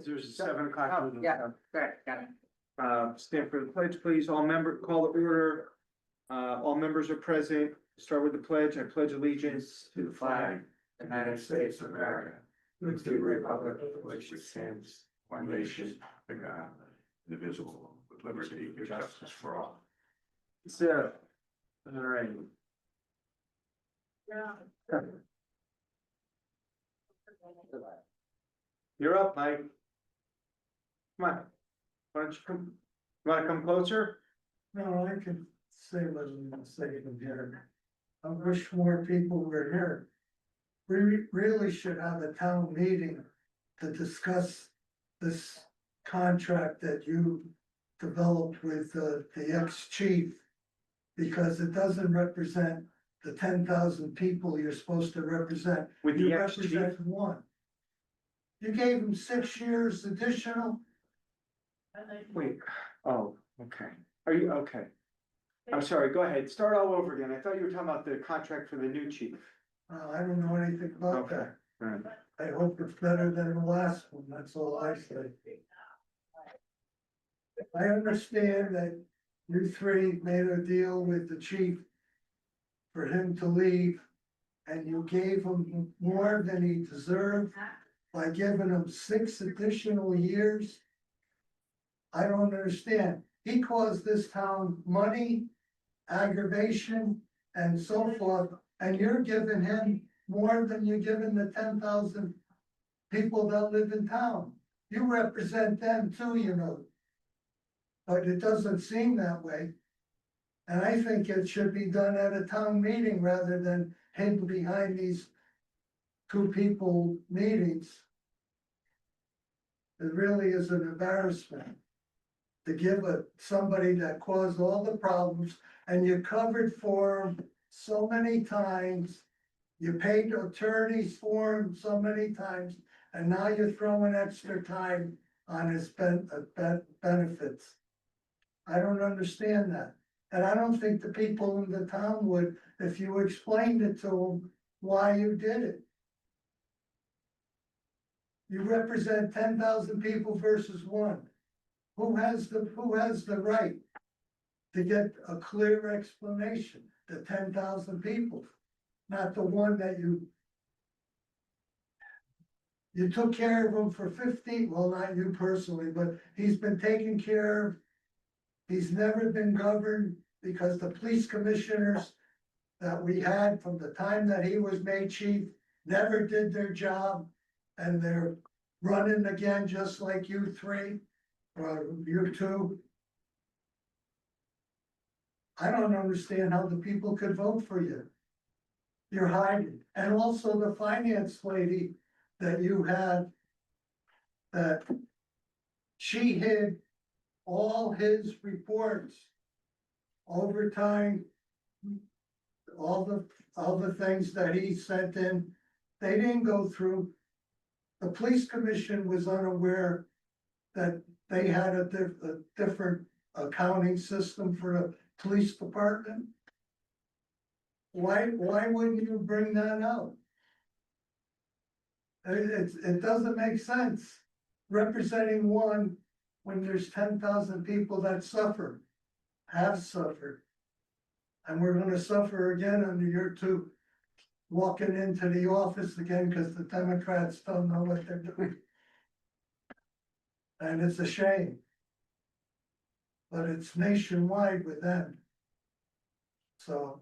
There's a 7 o'clock. Oh, yeah, got it. Stand for the pledge, please. All call the order. All members are present. Start with the pledge. I pledge allegiance To the flag, United States of America, to the republic for which it stands, one nation, under God, indivisible, with liberty and justice for all. So, all right. You're up, Mike. Come on. Why don't you come, you wanna come closer? No, I can say what I'm gonna say in here. I wish more people were here. We really should have a town meeting to discuss this contract that you developed with the ex-chief. Because it doesn't represent the 10,000 people you're supposed to represent. With the You ex-chief? represent one. You gave him 6 years additional. Wait, oh, okay. Are you, okay. I'm sorry, go ahead. Start all over again. I thought you were talking about the contract for the new chief. I don't know anything about Okay, that. all right. I hope it's better than the last one, that's all I say. I understand that you three made a deal with the chief for him to leave, and you gave him more than he deserved by giving him 6 additional years. I don't understand. He caused this town money, aggravation, and so forth, and you're giving him more than you're giving the 10,000 people that live in town. You represent them too, you know. But it doesn't seem that way. And I think it should be done at a town meeting rather than hidden behind these 2 people meetings. It really is an embarrassment to give somebody that caused all the problems, and you covered for him so many times. You paid attorneys for him so many times, and now you're throwing extra time on his benefits. I don't understand that. And I don't think the people in the town would, if you explained it to them, why you did it. You represent 10,000 people versus 1. Who has the right to get a clear explanation? The 10,000 people, not the one that you took care of him for 15, well, not you personally, but he's been taken care of. He's never been governed because the police commissioners that we had from the time that he was made chief never did their job, and they're running again just like you 3, or you 2. I don't understand how the people could vote for you. You're hiding. And also the finance lady that you had, that she hid all his reports, overtime, all the things that he sent in, they didn't go through. The police commission was unaware that they had a different accounting system for the police department. Why wouldn't you bring that out? It doesn't make sense representing one when there's 10,000 people that have suffered. And we're gonna suffer again under your 2 walking into the office again because the Democrats don't know what they're doing. And it's a shame. But it's nationwide with them. So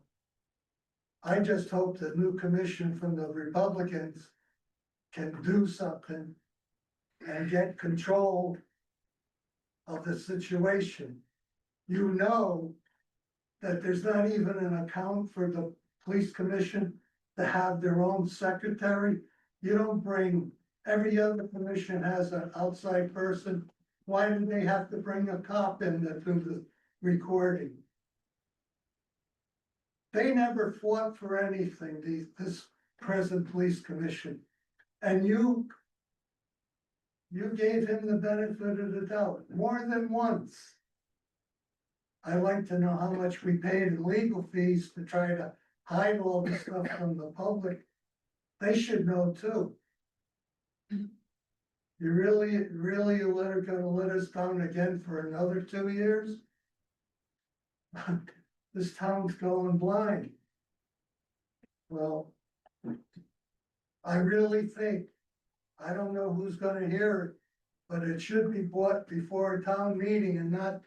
I just hope the new commission from the Republicans can do something and get control of the situation. You know that there's not even an account for the police commission to have their own secretary. You don't bring, every other commission has an outside person. Why do they have to bring a cop in to do the recording? They never fought for anything, this present police commission. And you gave him the benefit of the doubt more than once. I like to know how much we paid in legal fees to try to hide all the stuff from the public. They should know too. You really gonna let us down again for another 2 years? This town's going blind. Well, I really think, I don't know who's gonna hear it, but it should be brought before a town meeting and not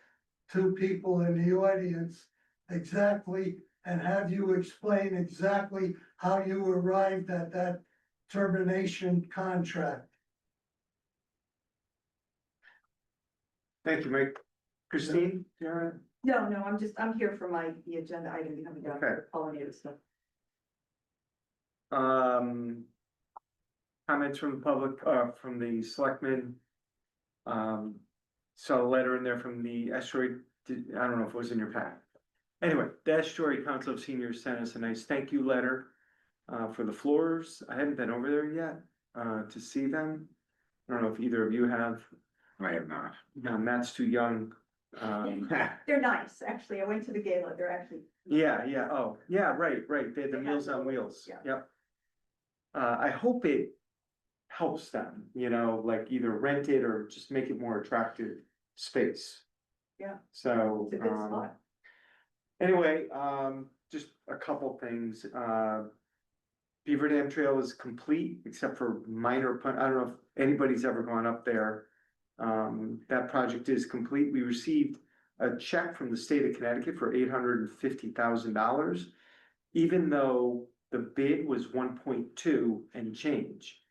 two people in the audience exactly, and have you explain exactly how you arrived at that termination contract. Thank you, Mike. Christine, you all right? No, I'm here for the agenda item coming down, Okay. pollinator stuff. Comments from the public, from the selectmen. Saw a letter in there from the estuary, I don't know if it was in your pack. Anyway, the estuary council of seniors sent us a nice thank you letter. For the floors, I haven't been over there yet, to see them. I don't know if either of you have, I have not. Matt's too young. They're nice, actually. I went to the gala. They're actually. Yeah, oh, yeah, right, they had the They Meals have on Wheels, yeah. yep. I hope it helps them, like either rent it or just make it more attractive space. Yeah. So, It's a good spot. anyway, just a couple things, Beaver Dam Trail is complete except for minor, I don't know if anybody's ever gone up there. That project is complete. We received a check from the state of Connecticut for $850,000. Even though the bid was 1.2 and change.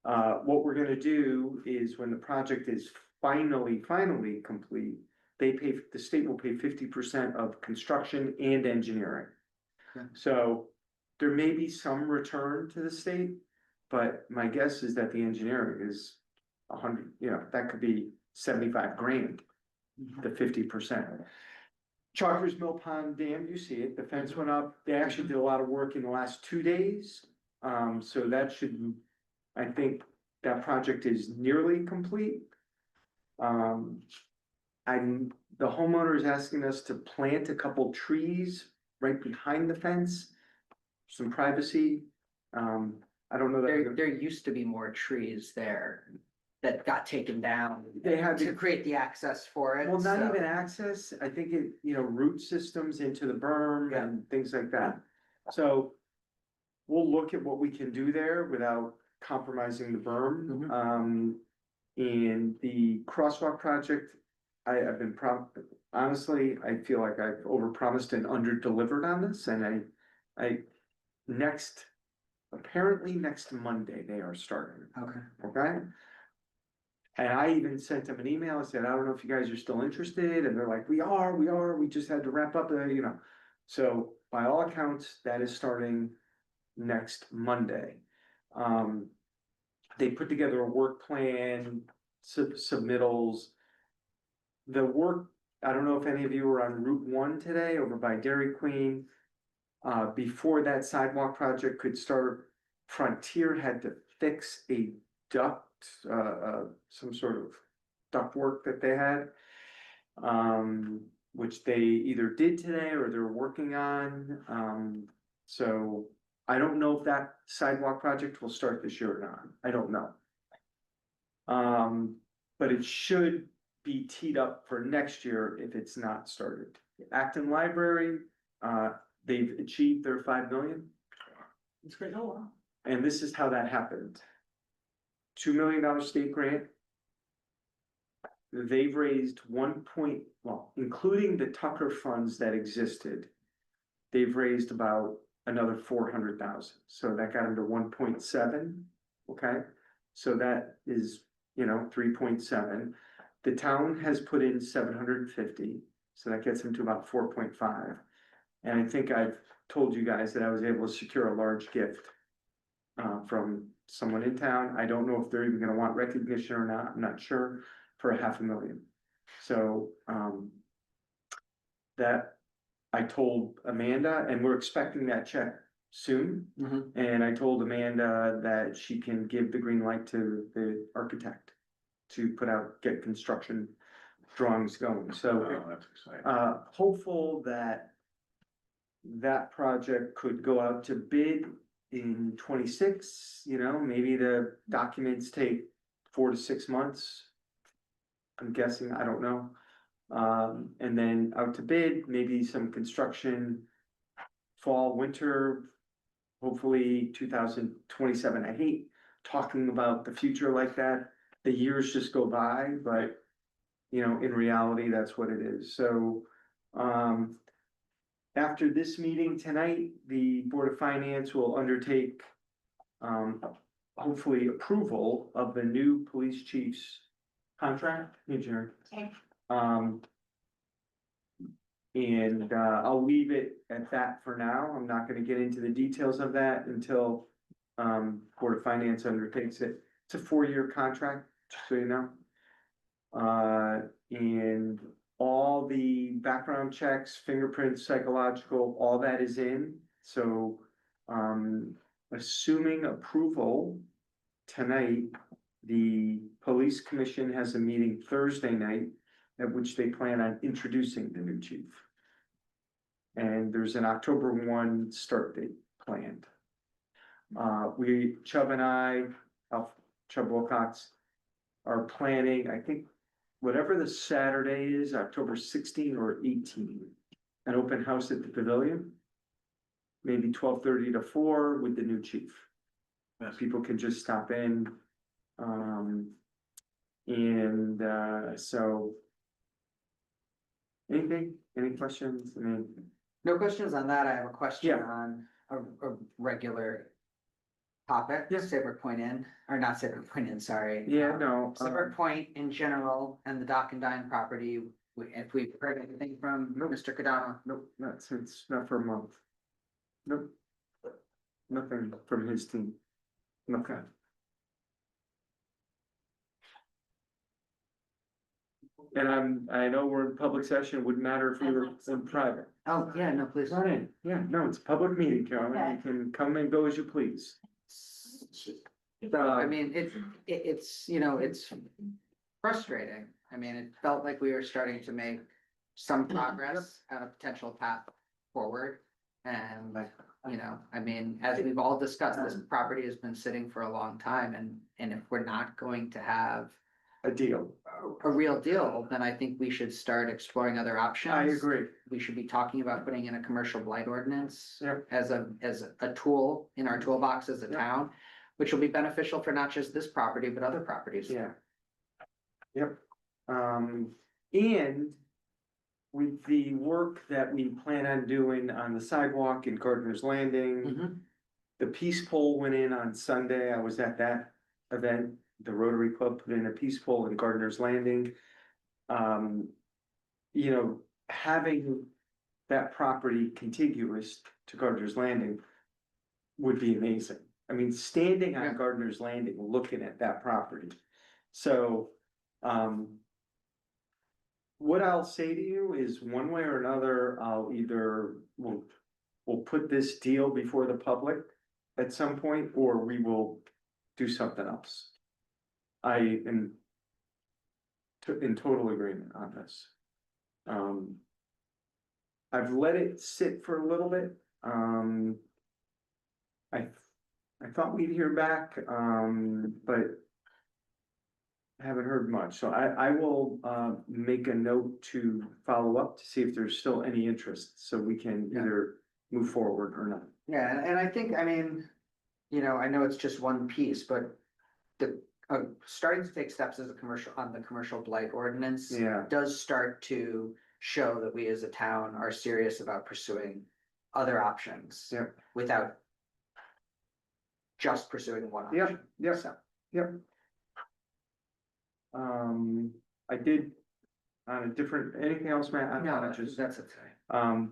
What we're gonna do is when the project is finally complete, the state will pay 50% of construction and engineering. Okay. So there may be some return to the state, but my guess is that the engineering is 100, that could be 75 grand, the 50%. Chalkers Mill Pond Dam, you see it, the fence went up, they actually did a lot of work in the last 2 days. So that should, I think that project is nearly complete. The homeowner is asking us to plant a couple trees right behind the fence. Some privacy, I don't know that. There used to be more trees there that got taken down. They had To to, create the access for it. well, not so- even access, I think it, root systems into the berm Yeah. and things like that. So we'll look at what we can do there without compromising the berm. Mhm. And the crosswalk project, I've been honestly, I feel like I've overpromised and under-delivered on this, and apparently next Monday, they are starting. Okay. Okay? And I even sent them an email, I said, I don't know if you guys are still interested, and they're like, we are, we just had to wrap up, So by all accounts, that is starting next Monday. They put together a work plan, submittals. The work, I don't know if any of you were on Route 1 today over by Dairy Queen. Before that sidewalk project could start, Frontier had to fix a duct, some sort of duct work that they had. Which they either did today or they're working on, so I don't know if that sidewalk project will start this year or not, I don't know. But it should be teed up for next year if it's not started. Acton Library, they've achieved their 5 million. It's great. Oh, wow. And this is how that happened. $2 million state grant. They've raised including the Tucker funds that existed. They've raised about another 400,000, so that got them to 1.7, okay? So that is, 3.7. The town has put in 750, so that gets them to about 4.5. And I think I've told you guys that I was able to secure a large gift from someone in town. I don't know if they're even gonna want recognition or not, I'm not sure, for $500,000. So, that I told Amanda, and we're expecting that check soon. Mhm. And I told Amanda that she can give the green light to the architect to get construction drawings going, so. Oh, that's exciting. Hopeful that that project could go out to bid in 26, maybe the documents take 4 to 6 months. I'm guessing, I don't know. And then out to bid, maybe some construction, fall, winter, hopefully 2027. I hate talking about the future like that. The years just go by, but you know, in reality, that's what it is. So, after this meeting tonight, the Board of Finance will undertake, hopefully approval of the new police chief's contract, engineer. Okay. And I'll leave it at that for now. I'm not gonna get into the details of that until Board of Finance undertakes it. It's a 4-year contract, just so you know. And all the background checks, fingerprints, psychological, all that is in. So assuming approval tonight, the police commission has a meeting Thursday night at which they plan on introducing the new chief. And there's an October 1 start date planned. Chubb and I, Chubb Wilcox, are planning, I think, whatever the Saturday is, October 16 or 18, an open house at the pavilion. Maybe 12:30 to 4 with the new chief. People can just stop in. So. Any questions? I mean, No questions on that. I have a question Yeah. on a regular topic. Yeah. Saybrook Point Inn, or not Saybrook Point Inn, sorry. yeah, no. Saybrook Point in general and the Dock and Dine property, if we've heard anything from Mr. Kadama. Nope, not since, not for a month. Nope. Nothing from his team. Okay. And I know we're in public session, wouldn't matter if we were in private. Oh, yeah, no, please. Run in, yeah, no, it's a public meeting, Carolyn, you Okay. can come and go as you please. So, I mean, it's, you know, it's frustrating. I mean, it felt like we were starting to make some progress on a potential path forward. And, you know, I mean, as we've all discussed, this property has been sitting for a long time, and if we're not going to have A deal. a real deal, then I think we should start exploring other options. I agree. We should be talking about putting in a commercial blight ordinance Yep. as a tool in our toolbox as a Yep. town, which will be beneficial for not just this property, but other properties. Yeah. Yep, and with the work that we plan on doing on the sidewalk in Gardner's Landing. Mhm. The peace pole went in on Sunday, I was at that event, the Rotary Club put in a peace pole in Gardner's Landing. You know, having that property contiguous to Gardner's Landing would be amazing. I mean, standing Yeah. on Gardner's Landing, looking at that property. So, what I'll say to you is one way or another, we'll put this deal before the public at some point, or we will do something else. I am in total agreement on this. I've let it sit for a little bit, I thought we'd hear back, but haven't heard much, so I will make a note to follow up to see if there's still any interest, so we can Yeah. either move forward or not. Yeah, and I think, I mean, you know, I know it's just one piece, but the, starting to take steps as a commercial, on the commercial blight ordinance. Yeah. Does start to show that we as a town are serious about pursuing other options. Yep. Without just pursuing one Yep, option. yep. So, Yep. I did on a different, anything else, Matt? I no, apologize. that's it today.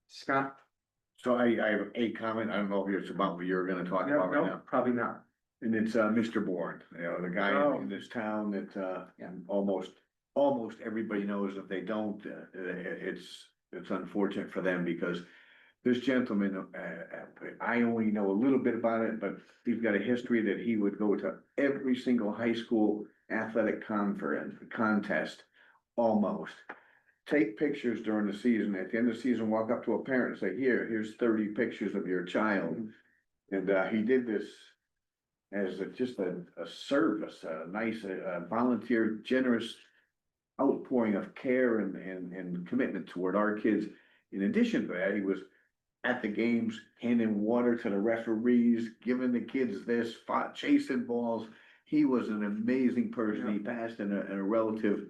Scott? So I have a comment, I don't know if it's about what you're gonna talk No, about right no, now. probably not. And it's Mr. Bourne, you know, the guy Oh. in this town that Yeah. almost everybody knows. If they don't, it's unfortunate for them, because this gentleman, I only know a little bit about it, but he's got a history that he would go to every single high school athletic contest, almost. Take pictures during the season, at the end of the season, walk up to a parent and say, here's 30 pictures of your child. And he did this as just a service, a nice, volunteer, generous outpouring of care and commitment toward our kids. In addition to that, he was at the games, handing water to the referees, giving the kids this, chasing balls. He was an amazing person. He passed in a relative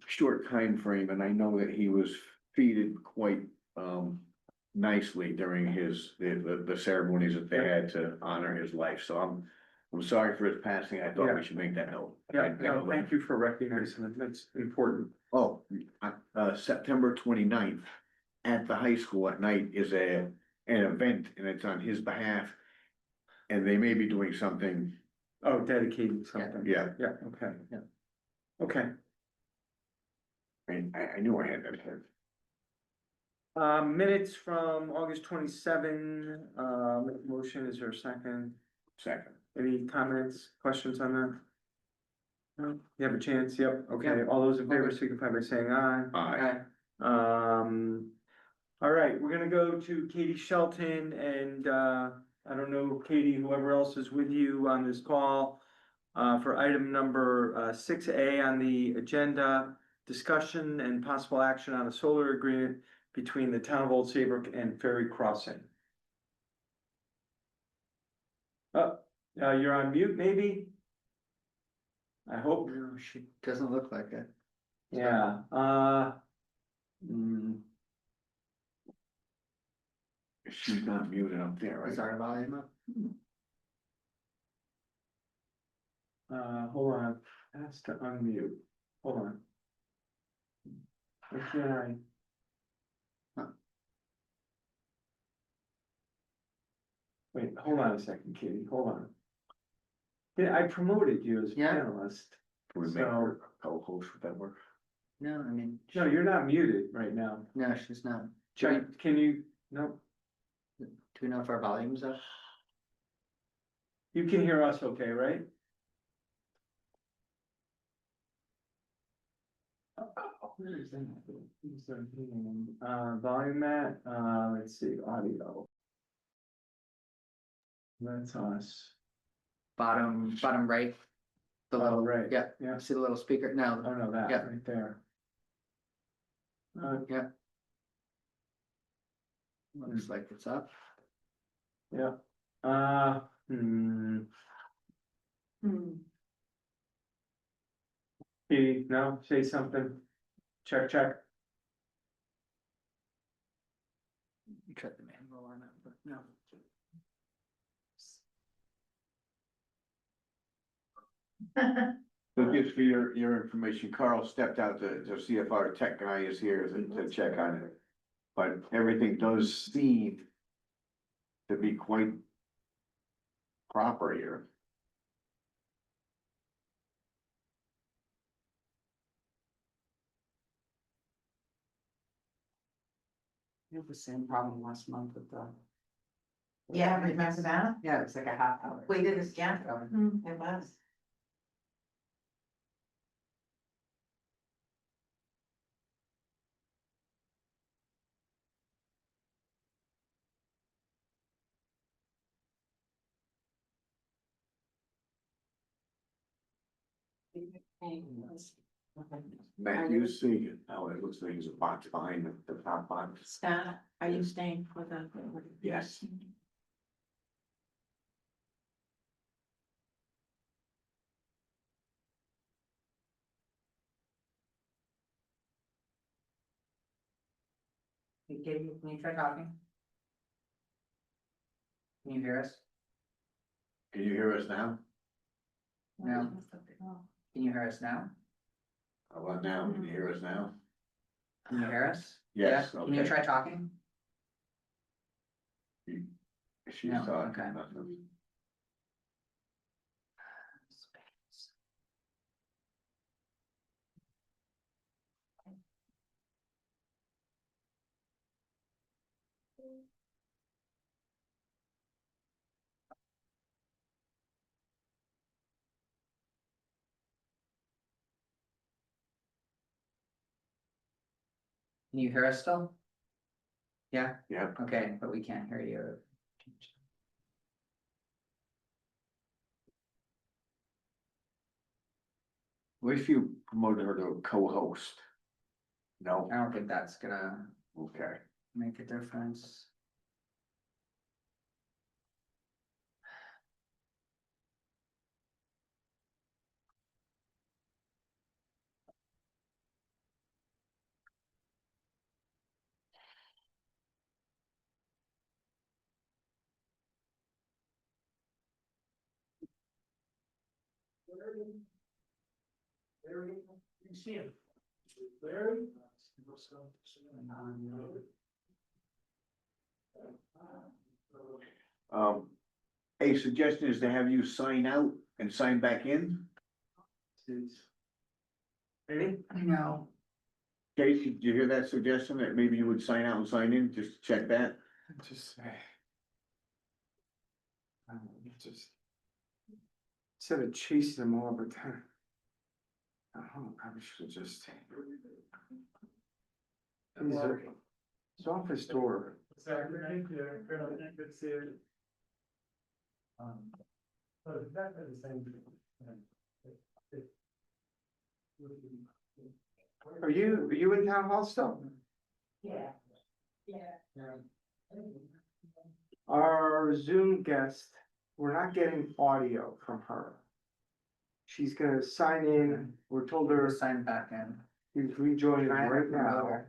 short time frame, and I know that he was treated quite nicely during the ceremonies that they had to honor his life. So I'm sorry for his passing. I thought we should make that note. Yeah, no, thank you for recognizing it. That's important. Oh, September 29th at the high school at night is an event, and it's on his behalf. And they may be doing something, Oh, dedicating something. yeah, Yeah, okay. Yeah. Okay, I knew I had that here. minutes from August 27, motion, is there a second? Second. Any comments, questions on that? No, you have a chance, yep, okay, Yeah. all those in favor signify by saying aye. Aye. All right, we're gonna go to Katie Shelton and, I don't know, Katie, whoever else is with you on this call. For item number 6A on the agenda, discussion and possible action on a solar agreement between the town of Old Saybrook and Ferry Crossing. Oh, you're on mute, maybe? I hope. No, she doesn't look like it. Yeah, She's not muted up there, Is right? our volume up? hold on, that's to unmute, hold on. Why can't I? Huh. Wait, hold on a second, Katie, hold on. Yeah, I promoted you as a Yeah. panelist. Can we make her a co-host, would that work? No, I mean. No, you're not muted right now. No, she's not. Check, can you, no, Do we know if our volume's up? you can hear us okay, right? Where is that? Where's the, volume at, let's see, audio. That's us. Bottom right. The Oh, little, right. yeah, Yeah, see the little speaker? No, oh no, that Yeah. right there. yeah. Looks like it's up. Yeah, Katie, no, say something. Check, check. Try the manual on it, but no. So just for your information, Carl stepped out to see if our tech guy is here to check on it. But everything does seem to be quite proper here. We had the same problem last month with the. Yeah, remember that? Yeah, it's like a half hour. We did this, yeah, Um, it was. Matt, you see how it looks like there's a box behind the top box? Scott, are you staying for the? Yes. Hey, Katie, can you try talking? Can you hear us? Can you hear us now? No. Can you hear us now? How about now? Can you hear us now? Can you hear us? Yes, Yeah? Can you okay. try talking? She's No, talking. okay. nothing. Can you hear us still? Yeah, Yeah, okay, but we can't hear you. What if you promoted her to a co-host? No, I don't think that's gonna okay. make a difference. A suggestion is to have you sign out and sign back in. Any? No. Casey, did you hear that suggestion that maybe you would sign out and sign in, just to check that? Just. Just. Instead of chasing them all the time. Oh, probably should have just. His office door. Are you in town hall still? Yeah. Our Zoom guest, we're not getting audio from her. She's gonna sign in, we're told her Sign back in. she's rejoining Try right it now. remote.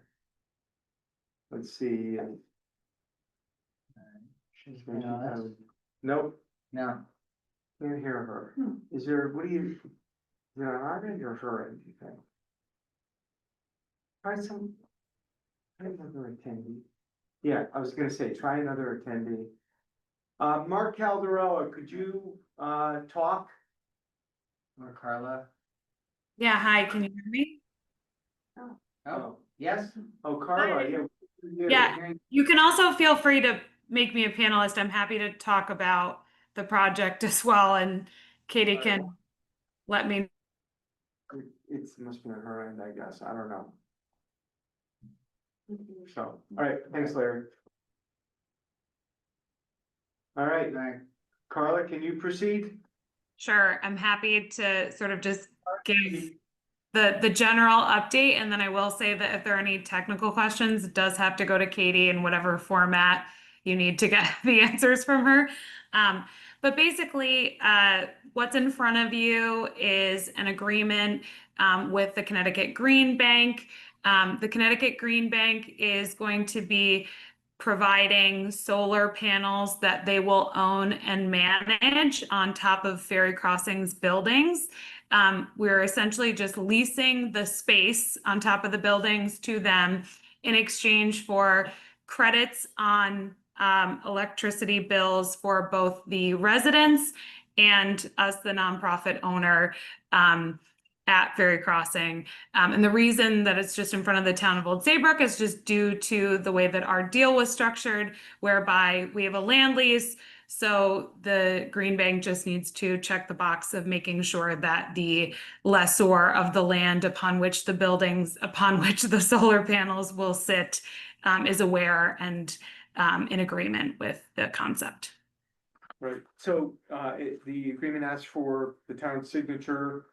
Let's see. She's gonna keep going. Nope, No, can't hear her. Is there, what do you, is it on our end or her end, do you think? Try another attendee. Yeah, I was gonna say, try another attendee. Mark Caldarella, could you, talk? or Carla. Yeah, hi, can you hear me? Oh, yes. Oh, Carla, Hi. yeah. Yeah. You can also feel free to make me a panelist. I'm happy to talk about the project as well, and Katie can let me. It's must be on her end, I guess, I don't know. So, all right, thanks, Larry. All right, Carla, can you proceed? Sure, I'm happy to sort of just give the general update, and then I will say that if there are any technical questions, it does have to go to Katie in whatever format you need to get the answers from her. But basically, what's in front of you is an agreement with the Connecticut Green Bank. The Connecticut Green Bank is going to be providing solar panels that they will own and manage on top of Ferry Crossings buildings. We're essentially just leasing the space on top of the buildings to them in exchange for credits on electricity bills for both the residents and us, the nonprofit owner, at Ferry Crossing. And the reason that it's just in front of the town of Old Saybrook is just due to the way that our deal was structured, whereby we have a land lease. So the Green Bank just needs to check the box of making sure that the lessor of the land upon which the buildings, upon which the solar panels will sit, is aware and in agreement with the concept. Right, so, the agreement asks for the town's signature.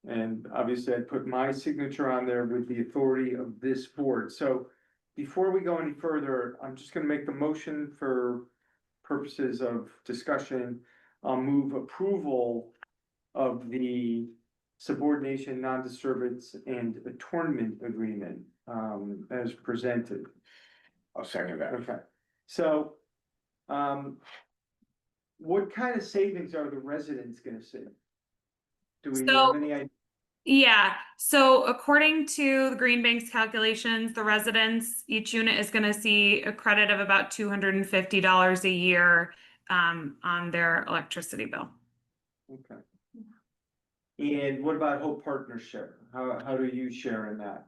And obviously I put my signature on there with the authority of this board. So before we go any further, I'm just gonna make the motion for purposes of discussion. I'll move approval of the subordination, non-disturbance and attornment agreement, as presented. I'll second that. Okay, so, what kind of savings are the residents gonna see? Do we So- have any idea? Yeah, so according to the Green Bank's calculations, the residents, each unit is gonna see a credit of about $250 a year on their electricity bill. Okay. And what about Hope Partnership? How do you share in that?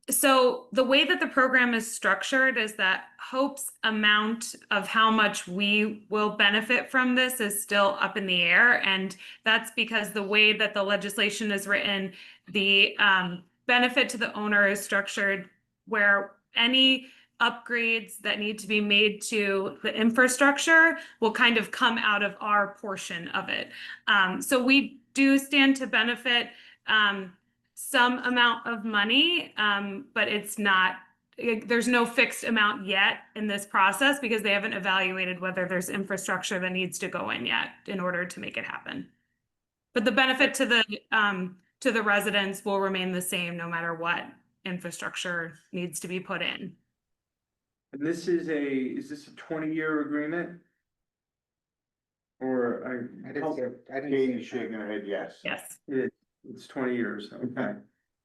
So the way that the program is structured is that Hope's amount of how much we will benefit from this is still up in the air. And that's because the way that the legislation is written, the benefit to the owner is structured where any upgrades that need to be made to the infrastructure will kind of come out of our portion of it. So we do stand to benefit some amount of money, but it's not, there's no fixed amount yet in this process because they haven't evaluated whether there's infrastructure that needs to go in yet in order to make it happen. But the benefit to the residents will remain the same no matter what infrastructure needs to be put in. And this is is this a 20-year agreement? Or I didn't see it. I didn't see Katie's it. shaking her head, yes. Yes. it's 20 years, okay.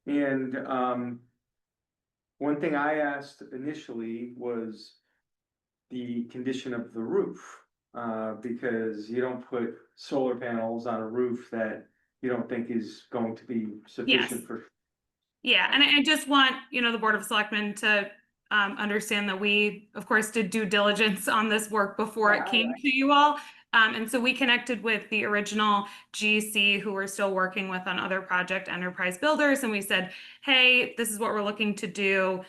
And, one thing I asked initially was the condition of the roof. Because you don't put solar panels on a roof that you don't think is going to be sufficient Yes. for. Yeah, and I just want, the Board of Selectmen to understand that we, of course, did due diligence on this work before it came to you all. And so we connected with the original GC who we're still working with on other project enterprise builders. And we said, hey, this is what we're looking to do.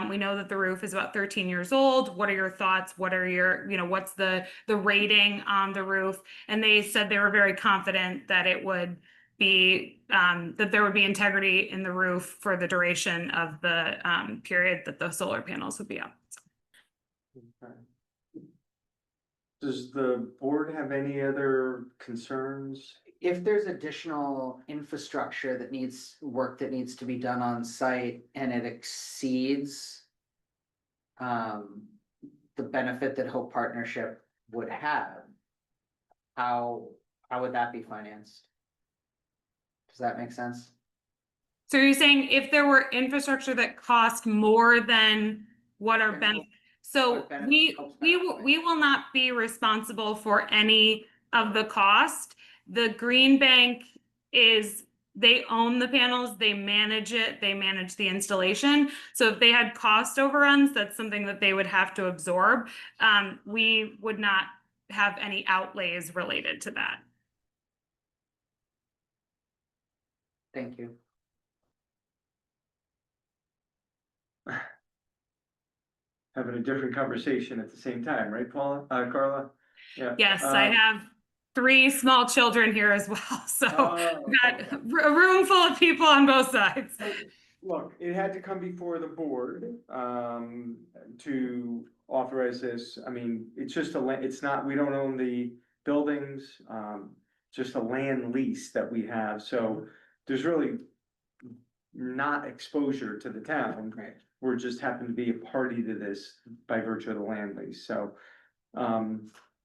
We know that the roof is about 13 years old. What are your thoughts? What are your, what's the rating on the roof? And they said they were very confident that it would be, that there would be integrity in the roof for the duration of the period that the solar panels would be up. Okay. Does the board have any other concerns? If there's additional infrastructure that needs to be done on site and it exceeds the benefit that Hope Partnership would have, how would that be financed? Does that make sense? So you're saying if there were infrastructure that cost more than what our benefit, so What benefit we helps we that will way? we will not be responsible for any of the cost. The Green Bank they own the panels, they manage it, they manage the installation. So if they had cost overruns, that's something that they would have to absorb. We would not have any outlays related to that. Thank you. Having a different conversation at the same time, right, Paula, Carla? Yeah. Yes, I have 3 small children here as well, so Oh, we've got okay. a room full of people on both sides. Look, it had to come before the board, to authorize this. I mean, it's just it's not, we don't own the buildings, just a land lease that we have, so there's really not exposure to the town. Right. We're just happen to be a party to this by virtue of the land lease, so,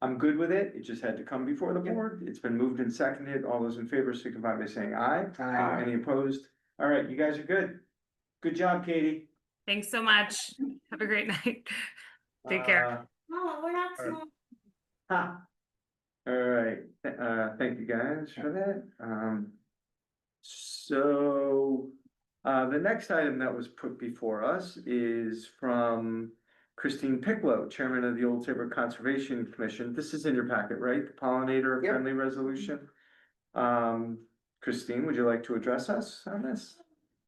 I'm good with it. It just had to come before the board. It's been moved and seconded. All those in favor signify by saying aye. Aye. Any opposed? All right, you guys are good. Good job, Katie. Thanks so much. Have a great night. Take care. Oh, we're not All right. small. Ha. All right, thank you guys for that. So, the next item that was put before us is from Christine Picklow, Chairman of the Old Saybrook Conservation Commission. This is in your packet, right? The pollinator Yep. friendly resolution. Christine, would you like to address us on this?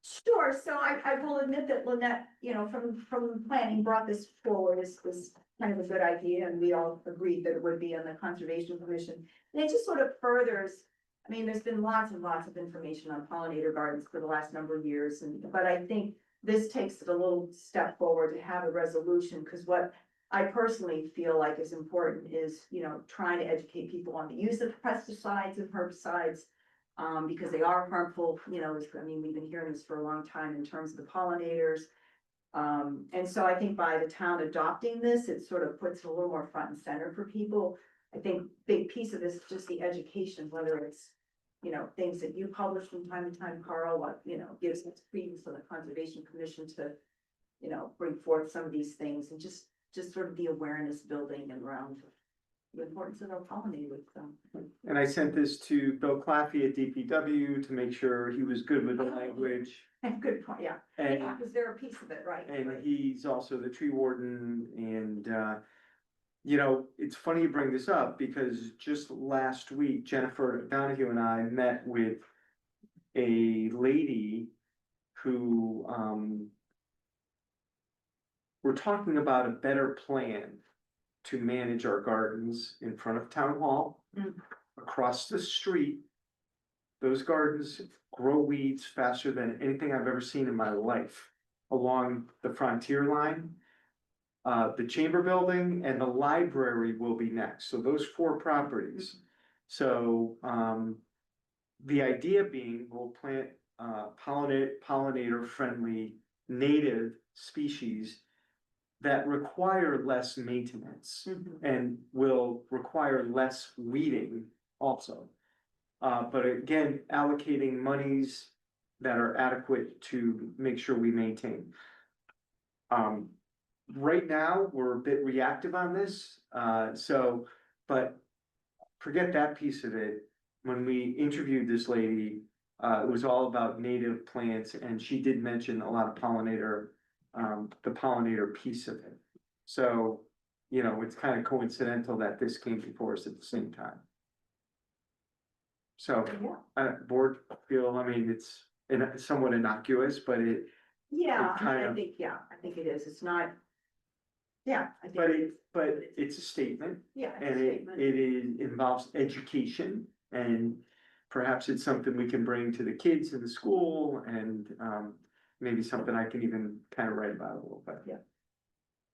Sure, so I will admit that Lynette, from planning brought this forward, was kind of a good idea, and we all agreed that it would be on the Conservation Commission. And it just sort of furthers, I mean, there's been lots and lots of information on pollinator gardens for the last number of years, but I think this takes it a little step forward to have a resolution, because what I personally feel like is important is, trying to educate people on the use of pesticides and herbicides, because they are harmful, I mean, we've been hearing this for a long time in terms of the pollinators. And so I think by the town adopting this, it sort of puts it a little more front and center for people. I think big piece of this is just the education, whether it's, things that you publish from time to time, Carl, what, gives us credence to the Conservation Commission to, bring forth some of these things and just sort of the awareness building around the importance of our pollinators. And I sent this to Bill Claffey at DPW to make sure he was good with the language. Good point, yeah. And Yeah, because they're a piece of it, right? And right. he's also the tree warden and, it's funny you bring this up because just last week, Jennifer Donahue and I met with a lady who, we're talking about a better plan to manage our gardens in front of town hall, Mm. across the street those gardens grow weeds faster than anything I've ever seen in my life along the frontier line. The Chamber Building and the library will be next, so those 4 properties. So, the idea being we'll plant, pollinator-friendly native species that require less maintenance and will require less weeding also. But again, allocating monies that are adequate to make sure we maintain. Right now, we're a bit reactive on this, but forget that piece of it. When we interviewed this lady, it was all about native plants, and she did mention a lot of pollinator, the pollinator piece of it. So, you know, it's kind of coincidental that this came before us at the same time. So, board feel, I mean, it's somewhat innocuous, but it, Yeah, It kind I of- think, yeah, I think it is. It's not. Yeah, I think. but it's a statement. Yeah. it's a And statement. involves education, and perhaps it's something we can bring to the kids in the school, and maybe something I can even kind of write about a little bit. Yeah.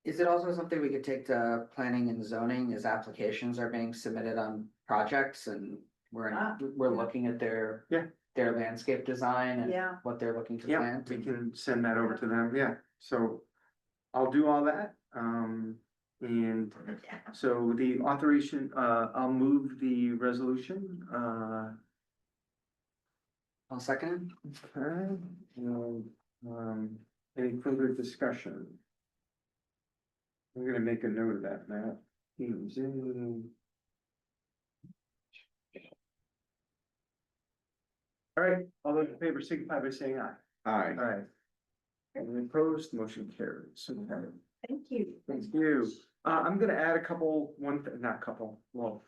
Is it also something we could take to planning and zoning as applications are being submitted on projects and we're Ah, yeah. looking at their. Yeah. Their landscape design and Yeah. what they're looking to Yeah, plant. we can send that over to them, yeah, so I'll do all that, and so the authorization, I'll move the resolution, I'll second it. okay, and, any further discussion? I'm gonna make a note of that, Matt. Teams in. All right, all those in favor signify by saying aye. Aye. Aye. Any opposed, motion carries. Okay. Thank you. Thank you. I'm gonna add a couple, not couple, well.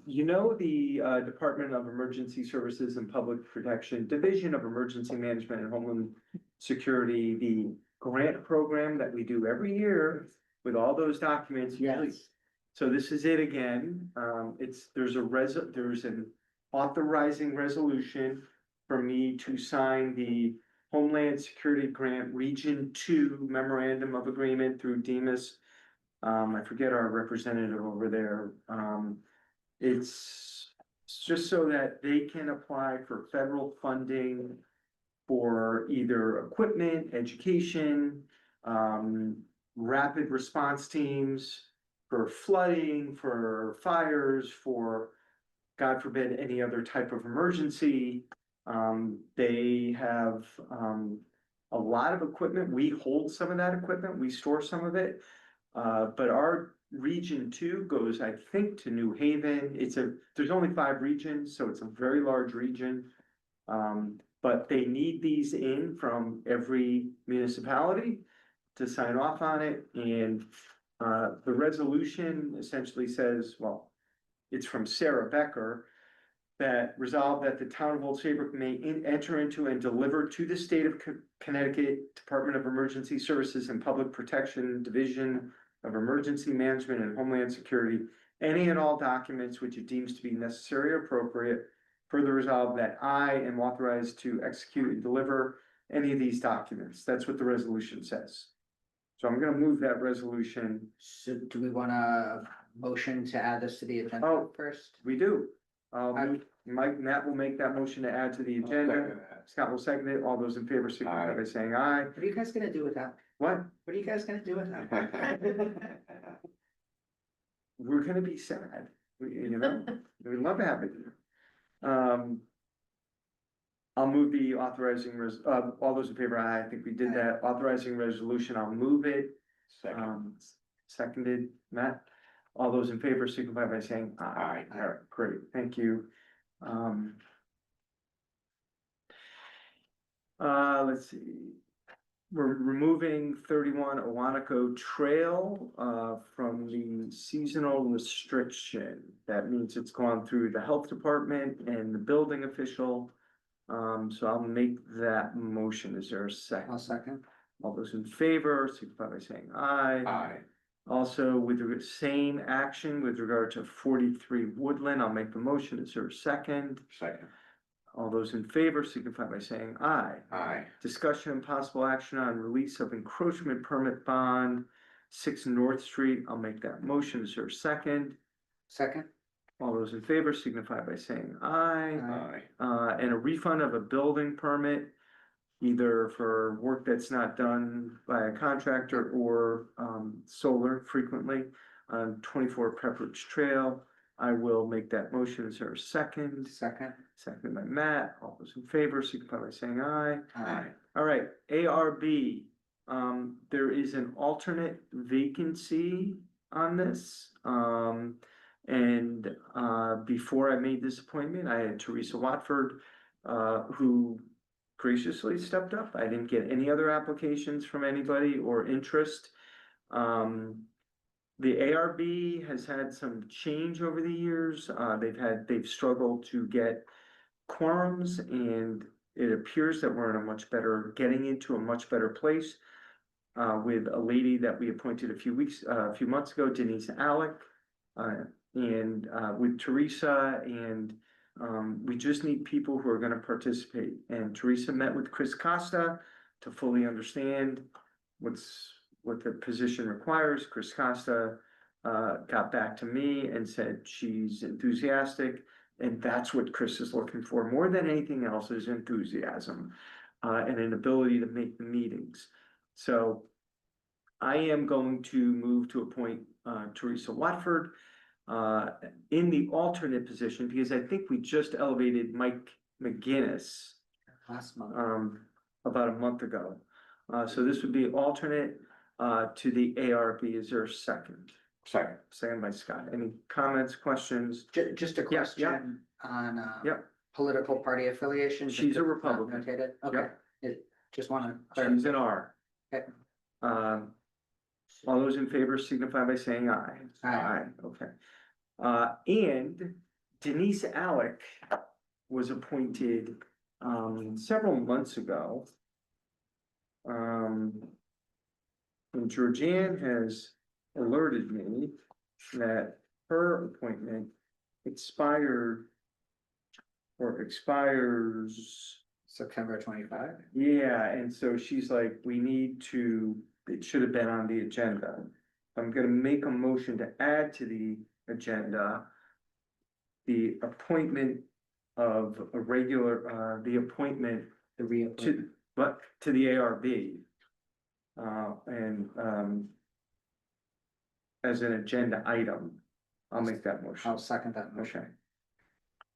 You know, the Department of Emergency Services and Public Protection, Division of Emergency Management and Homeland Security, the grant program that we do every year with all those documents. Usually- So this is it again. There's an authorizing resolution for me to sign the Homeland Security Grant Region 2 Memorandum of Agreement through Demas. I forget our representative over there. It's just so that they can apply for federal funding for either equipment, education, rapid response teams, for flooding, for fires, for, God forbid, any other type of emergency. They have, a lot of equipment. We hold some of that equipment. We store some of it. But our region 2 goes, I think, to New Haven. There's only 5 regions, so it's a very large region. But they need these in from every municipality to sign off on it, and the resolution essentially says, well, it's from Sarah Becker, that resolved that the town of Old Saybrook may enter into and deliver to the state of Connecticut Department of Emergency Services and Public Protection Division of Emergency Management and Homeland Security any and all documents which it deems to be necessary or appropriate. Further resolved that I am authorized to execute and deliver any of these documents. That's what the resolution says. So I'm gonna move that resolution. So do we want a motion to add this to the agenda Oh. first? We do. Matt will make that motion to add to the agenda. Scott will second it. All those in favor signify by saying aye. What are you guys gonna do with that? What? What are you guys gonna do with that? We're gonna be sad, you know, we love having you. I'll move the authorizing all those in favor, aye, I think we did that, authorizing resolution, I'll move it. Seconded, Matt, all those in favor signify by saying aye. All right, great, thank you. Let's see. We're removing 31 Owanaco Trail from the seasonal restriction. That means it's gone through the health department and the building official. So I'll make that motion. Is there a second? I'll second. All those in favor, signify by saying aye. Aye. Also, with the same action with regard to 43 Woodland, I'll make the motion. Is there a second? Second. All those in favor signify by saying aye. Aye. Discussion and possible action on release of encroachment permit bond, 6 North Street. I'll make that motion. Is there a second? Second? All those in favor signify by saying aye. Aye. And a refund of a building permit, either for work that's not done by a contractor or, solar frequently on 24 Pepperidge Trail. I will make that motion. Is there a second? Second? Seconded by Matt. All those in favor signify by saying aye. Aye. All right, ARB, there is an alternate vacancy on this. Before I made this appointment, I had Teresa Watford, who graciously stepped up. I didn't get any other applications from anybody or interest. The ARB has had some change over the years. They've struggled to get quorums, and it appears that we're in getting into a much better place. With a lady that we appointed a few months ago, Denise Alec, and with Teresa, and we just need people who are gonna participate. And Teresa met with Chris Costa to fully understand what the position requires. Chris Costa got back to me and said she's enthusiastic, and that's what Chris is looking for more than anything else, is enthusiasm and an ability to make the meetings. So I am going to move to appoint Teresa Watford in the alternate position, because I think we just elevated Mike McGinnis Last month. about a month ago. So this would be alternate to the ARB. Is there a second? Second. Second by Scott. Any comments, questions? Just a Yeah, yeah. question on, Yep. political party affiliation. just She's a to- not Republican. notated. Okay, just wanna. She's an R. Okay. All those in favor signify by saying aye. Aye. Okay. And Denise Alec was appointed, several months ago. And Georgianne has alerted me that her appointment expired or expires. September 25. Yeah, and so she's like, it should have been on the agenda. I'm gonna make a motion to add to the agenda the appointment of a regular, the appointment The reappointment. to the ARB. As an agenda item, I'll make that motion. I'll second that motion. Okay.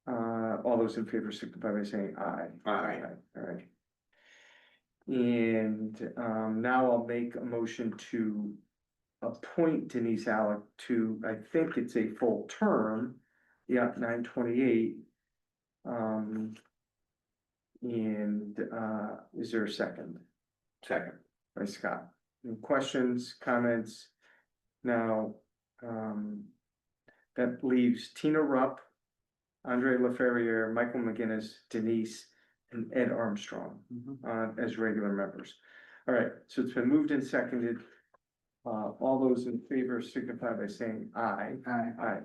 All those in favor signify by saying aye. Aye. All right. And, now I'll make a motion to appoint Denise Alec to, I think it's a full term, 9/28. Is there a second? Second. By Scott. Any questions, comments? Now, that leaves Tina Rupp, Andre LaFerriere, Michael McGinnis, Denise, and Ed Armstrong, Mhm. as regular members. All right, so it's been moved and seconded. All those in favor signify by saying aye. Aye. Aye.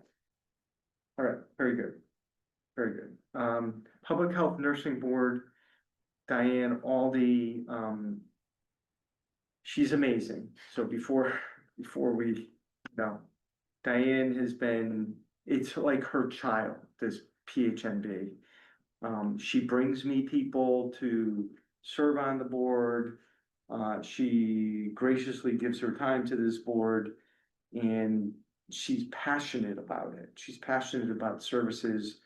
All right, very good. Very good. Public Health Nursing Board, Diane Aldi, she's amazing. So before Diane has been, it's like her child, this PHNB. She brings me people to serve on the board. She graciously gives her time to this board, and she's passionate about it. She's passionate about services.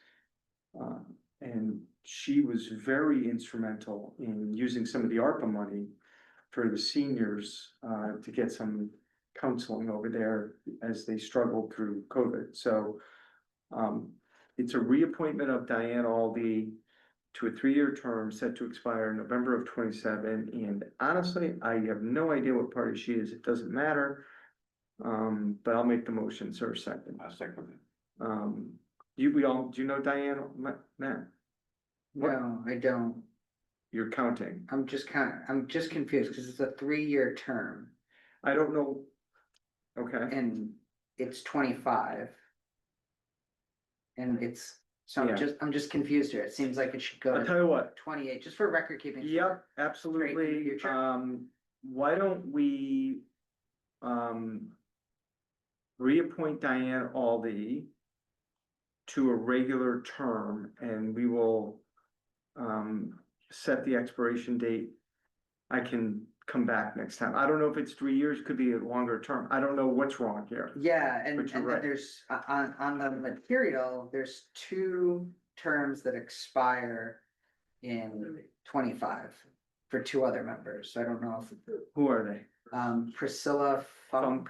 And she was very instrumental in using some of the ARPA money for the seniors, to get some counseling over there as they struggled through COVID. So, it's a reappointment of Diane Aldi to a 3-year term set to expire in November of 27. And honestly, I have no idea what party she is. It doesn't matter. But I'll make the motion, sir, second. I'll second it. Do you know Diane, Matt? No, I don't. You're counting. I'm just confused because it's a 3-year term I don't know. Okay, and it's 25. And it's So Yeah. I'm just confused here. It seems like it should go I'll to tell you what, 28, just for record keeping. yep, absolutely, future. why don't we, reappoint Diane Aldy to a regular term, and we will, set the expiration date. I can come back next time. I don't know if it's 3 years, could be a longer term. I don't know what's wrong here. Yeah, and But you're then right. there's, on the material, there's 2 terms that expire in 25 for 2 other members. So I don't know if, Who are they? Priscilla Funk Funk.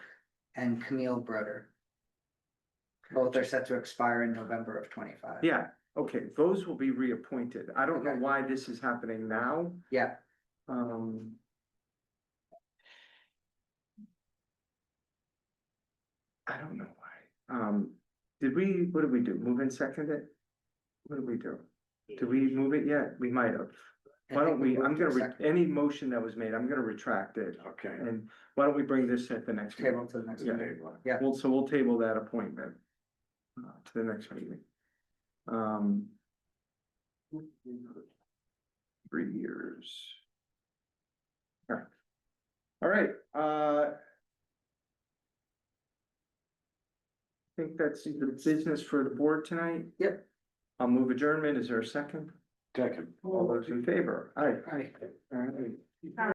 and Camille Broder. Both are set to expire in November of 25. Yeah, okay, those will be reappointed. I don't know Okay. why this is happening now. Yeah, I don't know why. What did we do? Move and second it? What did we do? Did we move it yet? We might have. I Why think don't we, I'm moved to gonna, second. any motion that was made, I'm gonna retract it. Okay. And why don't we bring this at the next meeting? Table to the next Yeah. meeting. Yeah. So we'll table that appointment to the next meeting. 3 years. Yeah. All right, I think that's the business for the board tonight. Yep. I'll move adjournment. Is there a second? Second. All those in favor? Aye. All right. All right.